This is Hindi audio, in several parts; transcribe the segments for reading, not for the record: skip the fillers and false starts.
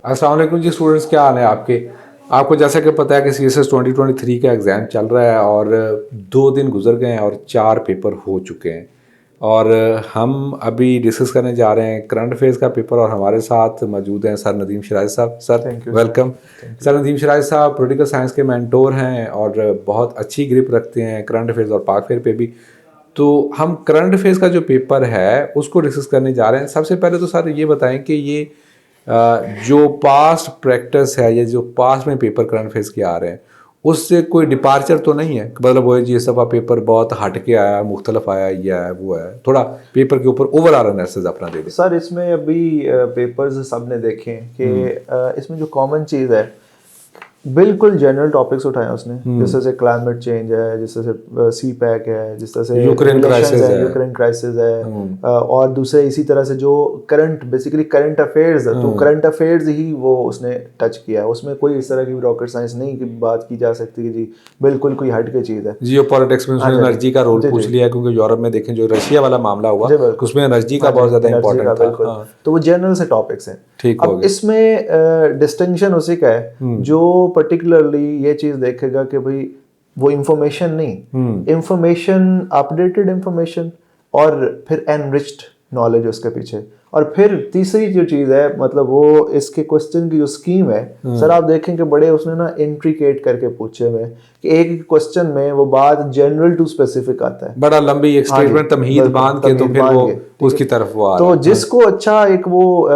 अस्सलाम वालेकुम जी स्टूडेंट्स, क्या हाल है आपके। आपको जैसा कि पता है कि CSS 2023 का एग्ज़ाम चल रहा है और 2 दिन गुजर गए हैं और 4 पेपर हो चुके हैं। और हम अभी डिस्कस करने जा रहे हैं करंट अफेयर्स का पेपर और हमारे साथ मौजूद हैं sir Nadeem Shiraz sahab. Sir thank you welcome. Thank you. Sir Nadeem Shiraz sahab political science के मेंटोर हैं और बहुत अच्छी ग्रिप रखते हैं करंट अफेयर्स और पाक फेयर पे भी। तो हम करंट अफेयर्स का जो पेपर है उसको डिस्कस करने जा रहे हैं। सबसे पहले तो सर ये बताएं कि ये जो पास्ट प्रैक्टिस है या जो पास्ट में पेपर करंट अफेयर्स के आ रहे हैं उससे कोई डिपार्चर तो नहीं है, मतलब वो है जी इस दफ़ा पेपर बहुत हट के आया, मुख्तलफ आया, ये है वो है। थोड़ा पेपर के ऊपर ओवरऑल एनालिसिस अपना दे दें। सर इसमें अभी पेपर्स सब ने देखे कि इसमें जो कॉमन चीज़ है, बिल्कुल जनरल टॉपिक्स उठाए उसने, जिस तरह से क्लाइमेट चेंज है, जिस तरह से सी पैक है, जिस तरह से यूक्रेन रिलेशंस क्राइसिस है, है। यूक्रेन क्राइसिस है, और दूसरे इसी तरह से जो करंट बेसिकली करंट अफेयर्स है, तो करंट अफेयर्स ही वो उसने टच किया है। उसमें कोई इस तरह की रॉकेट साइंस नहीं की बात की जा सकती कि जी बिल्कुल कोई हट के चीज़ है। जियो पॉलिटिक्स में उसने हाँ जी एनर्जी का रोल जी पूछ जी लिया, क्योंकि यूरोप में देखें जो रशिया वाला मामला हुआ जी बिल्कुल। उसमें एनर्जी का हाँ जी, बहुत ज़्यादा एनर्जी का इंपॉर्टेंट था। बिल्कुल। हाँ, तो वो जनरल से टॉपिक्स हैं। ठीक हो अब गया। इसमें डिस्टिंक्शन उसी का है जो पर्टिकुलरली ये चीज़ देखेगा कि भाई वो इंफॉर्मेशन नहीं, इंफॉर्मेशन, अपडेटेड इंफॉर्मेशन, और फिर एनरिच्ड नॉलेज उसके पीछे। और फिर तीसरी जो चीज़ है, मतलब वो इसके क्वेश्चन की जो स्कीम है, सर आप देखें कि बड़े उसने ना इंट्रिकेट करके पूछे हुए हैं कि एक क्वेश्चन में वो बात जनरल टू स्पेसिफिक आता है। बड़ा लंबी एक हाँ जी स्टेटमेंट तमहीद बिल्कुल, बांध के तो तमीज़ फिर बांध वो के, ठीक है। उसकी तरफ वो आ तो रहा है। जिसको अच्छा एक वो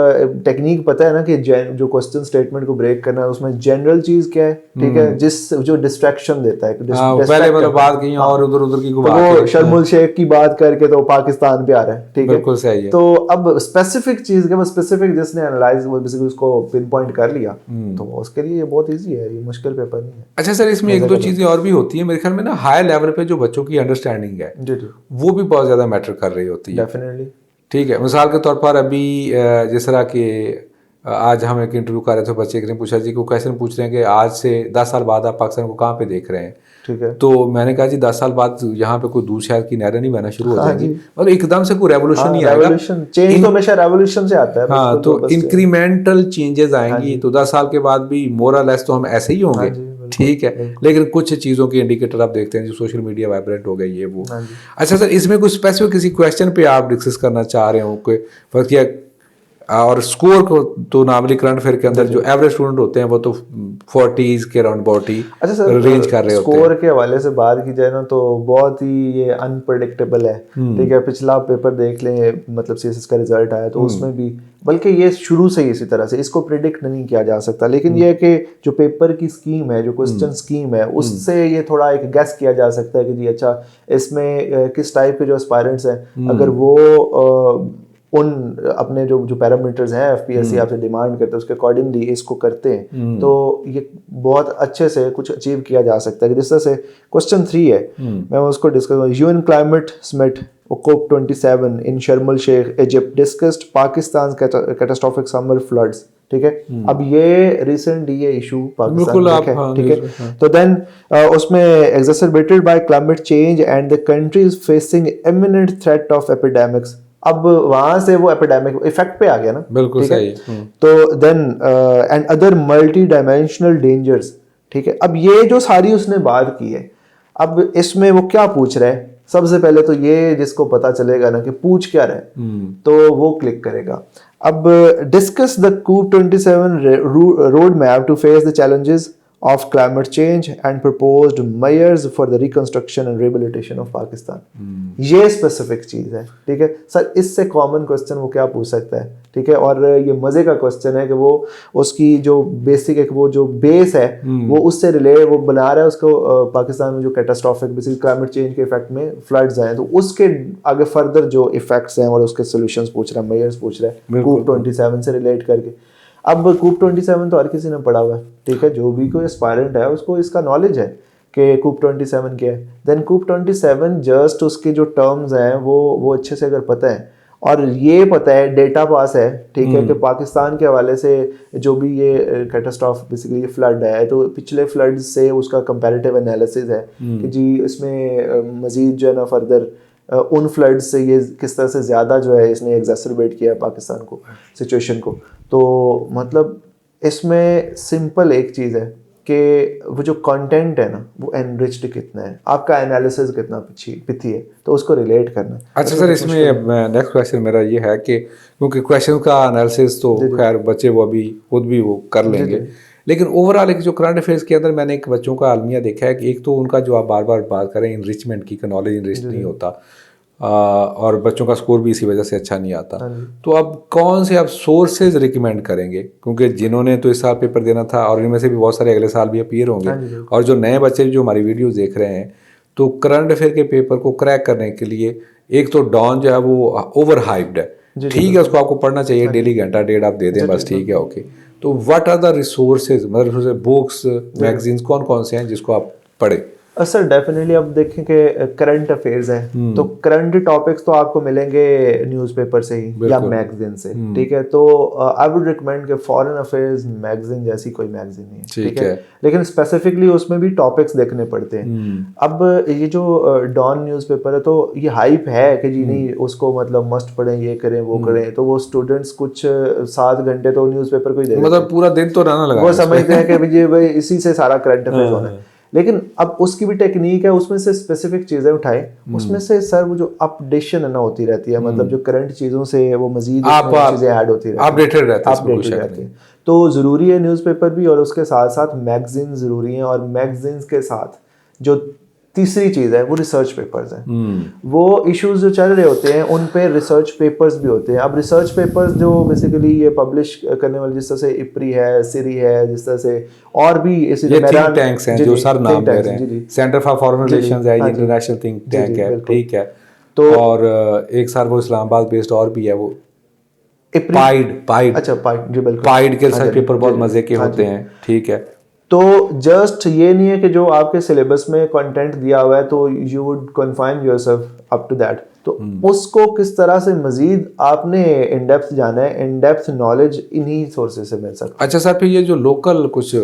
टेक्निक पता है ना कि जो क्वेश्चन स्टेटमेंट को ब्रेक करना है, उसमें जनरल चीज़ क्या है, ठीक है, जिस जो डिस्ट्रैक्शन देता है, हाँ, पहले डिस्ट्रैक्ट मतलब करता है। बात कहीं हाँ, और उधर उधर की तो घुमा के। वो शर्मुल शेख की बात करके तो पाकिस्तान पे आ रहा है, ठीक है। बिल्कुल सही है। तो अब स्पेसिफिक चीज़ के, वो स्पेसिफिक जिसने एनालाइज वो बेसिकली उसको पिन पॉइंट कर लिया, तो उसके लिए ये बहुत ईजी है, ये मुश्किल पेपर नहीं है। अच्छा सर, इसमें एक मजे दो का चीज़ें और भी होती हैं मेरे ख्याल में ना, हाई लेवल पे जो बच्चों की अंडरस्टैंडिंग है जी जी वो भी बहुत ज़्यादा मैटर कर रही होती है। डेफिनेटली। ठीक है, मिसाल के तौर पर अभी जिस तरह के आज हम एक इंटरव्यू कर रहे थे, बच्चे ने पूछा जी को क्वेश्चन पूछ रहे हैं कि आज से 10 साल बाद आप पाकिस्तान को कहाँ पे देख रहे हैं। ठीक है। तो मैंने कहा जी 10 साल बाद यहाँ पे कोई दूर शहर की नहरें नहीं बहना शुरू हो हाँ जाएंगी, जी। मतलब एकदम से कोई रेवोल्यूशन हाँ, नहीं आएगा। रेवोल्यूशन चेंज तो हमेशा रेवोल्यूशन से आता है, हाँ, बिल्कुल तो वो बस। इंक्रीमेंटल चेंजेस हाँ आएंगी, जी तो 10 साल के बाद भी मोर और लेस तो हम ऐसे ही हाँ होंगे। जी बिल्कुल ठीक है, बिल्कुल। लेकिन कुछ चीज़ों के इंडिकेटर आप देखते हैं जो सोशल मीडिया वाइब्रेंट हो गई ये वो। हाँ जी। अच्छा सर, इसमें कुछ स्पेसिफिक किसी क्वेश्चन पे आप डिस्कस करना चाह रहे हो कोई फर्क या और स्कोर को तो नॉर्मली करंट अफेयर के अंदर जी जी। जो एवरेज स्टूडेंट होते हैं वो तो 40s के अराउंड 40 अच्छा रेंज कर सर, रहे होते हैं। स्कोर के हवाले से बात की जाए ना, तो बहुत ही ये अनप्रडिक्टेबल है, ठीक है। पिछला पेपर देख लें, मतलब सीएसएस का रिजल्ट आया तो उसमें भी, बल्कि ये शुरू से ही इसी तरह से, इसको प्रिडिक्ट नहीं किया जा सकता। लेकिन ये है कि जो पेपर की स्कीम है, जो क्वेश्चन स्कीम है, उससे ये थोड़ा एक गैस किया जा सकता है कि जी अच्छा इसमें किस टाइप के जो एस्पायरेंट्स हैं, अगर वो उन अपने जो जो पैरामीटर्स हैं एफपीएससी आपसे डिमांड करते हैं उसके अकॉर्डिंगली इसको करते हैं, तो ये बहुत अच्छे से कुछ अचीव किया जा सकता है। जिस तरह से क्वेश्चन 3 है, मैं उसको discuss, UN climate summit COP 27 in Sharm Sheikh Egypt discussed Pakistan catastrophic summer floods, ठीक है। अब ये रिसेंटली ये इशू पाकिस्तान बिल्कुल में आप देखे, हाँ, ठीक है। हाँ। तो देन उसमें exacerbated by climate change and the countries facing imminent threat of epidemics. अब वहां से वो एपिडेमिक इफेक्ट पे आ गया ना, बिल्कुल ठीक है। सही। तो then and other multi dimensional dangers, ठीक है। अब ये जो सारी उसने बात की है, अब इसमें वो क्या पूछ रहा है, सबसे पहले तो ये जिसको पता चलेगा ना कि पूछ क्या रहा है, तो वो क्लिक करेगा। अब discuss the COP 27 road map to face the challenges of climate change and proposed measures for the reconstruction and rehabilitation of Pakistan। ये स्पेसिफिक चीज़ है, ठीक है सर। इससे कॉमन क्वेश्चन वो क्या पूछ सकता है, ठीक है। और ये मज़े का क्वेश्चन है कि वो उसकी जो बेसिक एक वो जो बेस है वो उससे रिलेट वो बना रहा है उसको, पाकिस्तान में जो कैटास्ट्रॉफिक बेसिक क्लाइमेट चेंज के इफेक्ट में फ्लड्स आए तो उसके आगे फर्दर जो इफेक्ट्स हैं और उसके सोल्यूशंस पूछ रहा है, मेजर्स पूछ रहा है COP 27 से रिलेट करके। अब COP 27 तो हर किसी ने पढ़ा हुआ है, ठीक है। जो भी कोई एस्पायरेंट है उसको इसका नॉलेज है कि COP 27 क्या है। देन COP 27 जस्ट उसके जो टर्म्स हैं वो अच्छे से अगर पता है और ये पता है, डेटा पास है, ठीक है, कि पाकिस्तान के हवाले से जो भी ये कैटास्ट्रॉफ बेसिकली ये फ्लड है, तो पिछले फ्लड से उसका कंपैरेटिव एनालिसिस है कि जी इसमें मज़ीद जो है ना फर्दर उन फ्लड्स से ये किस तरह से ज़्यादा जो है इसने एग्जैसरबेट किया है पाकिस्तान को, सिचुएशन को। तो मतलब इसमें सिंपल एक चीज़ है कि वो जो कंटेंट है ना वो एनरिच्ड कितना है, आपका एनालिसिस कितना पिथी है, तो उसको रिलेट करना। अच्छा सर, इसमें नेक्स्ट क्वेश्चन मेरा ये है कि क्योंकि क्वेश्चन का एनालिसिस तो खैर बच्चे वो अभी खुद भी वो कर लेंगे, लेकिन ओवरऑल एक जो करंट अफेयर्स के अंदर मैंने एक बच्चों का अलमिया देखा है कि एक तो उनका जो आप बार बार बात करें इनरिचमेंट की, नॉलेज इनरिच नहीं होता और बच्चों का स्कोर भी इसी वजह से अच्छा नहीं आता। तो अब कौन से आप सोर्सेज रिकमेंड करेंगे, क्योंकि जिन्होंने तो इस साल पेपर देना था और इनमें से भी बहुत सारे अगले साल भी अपीयर होंगे, और जो नए बच्चे जो हमारी वीडियो देख रहे हैं, तो करंट अफेयर के पेपर को क्रैक करने के लिए एक तो डॉन जो है वो ओवर हाइप्ड है, ठीक है, उसको आपको पढ़ना चाहिए, डेली घंटा डेढ़ आप दे दें बस, ठीक है, ओके। तो व्हाट आर द रिसोर्सेज, मतलब बुक्स, मैगजीन्स कौन कौन से हैं जिसको आप पढ़ें? सर डेफिनेटली अब देखें कि करंट अफेयर्स हैं तो करंट टॉपिक्स तो आपको मिलेंगे न्यूज़पेपर से ही या मैगजीन से, ठीक है। तो आई वुड रिकमेंड कि फॉरेन अफेयर्स मैगजीन जैसी कोई मैगजीन नहीं है, ठीक है, लेकिन स्पेसिफिकली उसमें भी टॉपिक्स देखने पड़ते हैं। अब ये जो डॉन न्यूज़पेपर है तो ये हाइप है कि जी नहीं उसको मतलब मस्ट पढ़ें, ये करें वो करें, तो वो स्टूडेंट्स कुछ 7 घंटे तो न्यूज़पेपर को ही दे, मतलब पूरा दिन तो रहना लगा, वो समझते हैं कि भाई इसी से सारा करंट अफेयर्स होना है। लेकिन अब उसकी भी टेक्निक है, उसमें से स्पेसिफिक चीज़ें उठाए, उसमें से सर वो जो अपडेशन है ना होती रहती है, मतलब जो करंट चीज़ों से वो मजीद चीज़ें ऐड होती रहती है, अपडेटेड रहती है। तो ज़रूरी है न्यूज़पेपर भी, और उसके साथ साथ मैगजीन ज़रूरी हैं, और मैगजीन्स के साथ जो तीसरी चीज़ है वो रिसर्च पेपर्स हैं। वो इश्यूज जो चल रहे होते हैं उन पे रिसर्च पेपर्स भी होते हैं। अब रिसर्च पेपर्स जो बेसिकली ये पब्लिश करने वाले, जिस तरह से इप्री है, सिरी है, जिस तरह से और भी इसी थिंक टैंक्स हैं जो सर नाम ले रहे हैं, सेंटर फॉर फॉरेन रिलेशंस है, इंटरनेशनल थिंक टैंक है, ठीक है। तो और एक सर वो इस्लामाबाद बेस्ड और भी है, वो पाइड, अच्छा पाइड, जी बिल्कुल, पाइड के रिसर्च पेपर बहुत मजे के होते हैं, ठीक है। तो जस्ट ये नहीं है कि जो आपके सिलेबस में कंटेंट दिया हुआ है तो you would confine yourself up to that, तो उसको किस तरह से मजीद आपने इन डेप्थ जाना है, इन डेप्थ नॉलेज इन्हीं सोर्सेज से मिल सकता है। अच्छा सर, फिर ये जो लोकल कुछ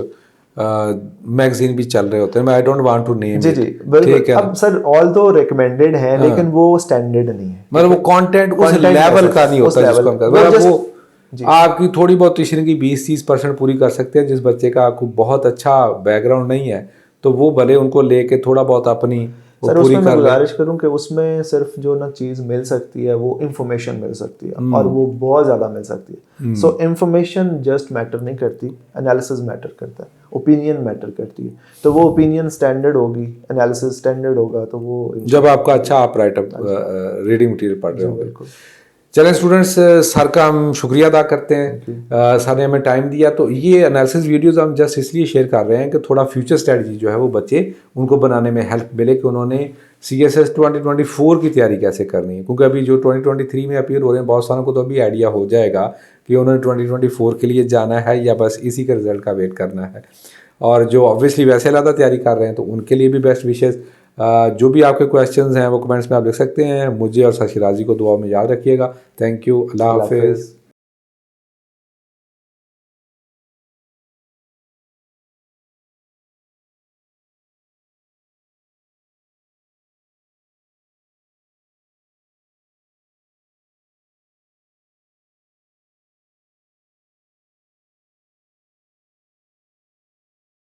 मैगजीन भी चल रहे होते हैं, मैं I don't want to name, जी बिल्कुल, अब सर ऑल तो रिकमेंडेड है लेकिन वो स्टैंडर्ड नहीं है, मतलब वो कंटेंट उस लेवल का नहीं होता जिसको हम कहते हैं। वो आपकी थोड़ी बहुत ट्यूशन की 20-30% पूरी कर सकते हैं। जिस बच्चे का आपको बहुत अच्छा बैकग्राउंड नहीं है तो वो भले उनको लेके थोड़ा बहुत अपनी सर उसमें मैं गुजारिश करूं कि उसमें सिर्फ जो ना चीज़ मिल सकती है वो इंफॉर्मेशन मिल सकती है, और वो बहुत ज़्यादा मिल सकती है। सो इंफॉर्मेशन जस्ट मैटर नहीं करती, एनालिसिस मैटर करता है, ओपिनियन मैटर करती है। तो वो ओपिनियन स्टैंडर्ड होगी, एनालिसिस स्टैंडर्ड होगा, तो वो जब आपका अच्छा आप राइटअप रीडिंग मटीरियल पढ़ रहे हो। बिल्कुल। चलें स्टूडेंट्स, सर का हम शुक्रिया अदा करते हैं, सर ने हमें टाइम दिया। तो ये एनालिसिस वीडियोस हम जस्ट इसलिए शेयर कर रहे हैं कि थोड़ा फ्यूचर स्ट्रेटजी जो है वो बच्चे उनको बनाने में हेल्प मिले कि उन्होंने CSS 2024 की तैयारी कैसे करनी है, क्योंकि अभी जो 2023 में अपीयर हो रहे हैं बहुत सारों को तो अभी आइडिया हो जाएगा कि उन्होंने 2024 के लिए जाना है या बस इसी के रिजल्ट का वेट करना है। और जो ऑब्वियसली वैसे ज़्यादा तैयारी कर रहे हैं तो उनके लिए भी बेस्ट विशेज़। जो भी आपके क्वेश्चंस हैं वो कमेंट्स में आप लिख सकते हैं। मुझे और सर शिराजी को दुआ में याद रखिएगा। थैंक यू, अल्लाह हाफिज़।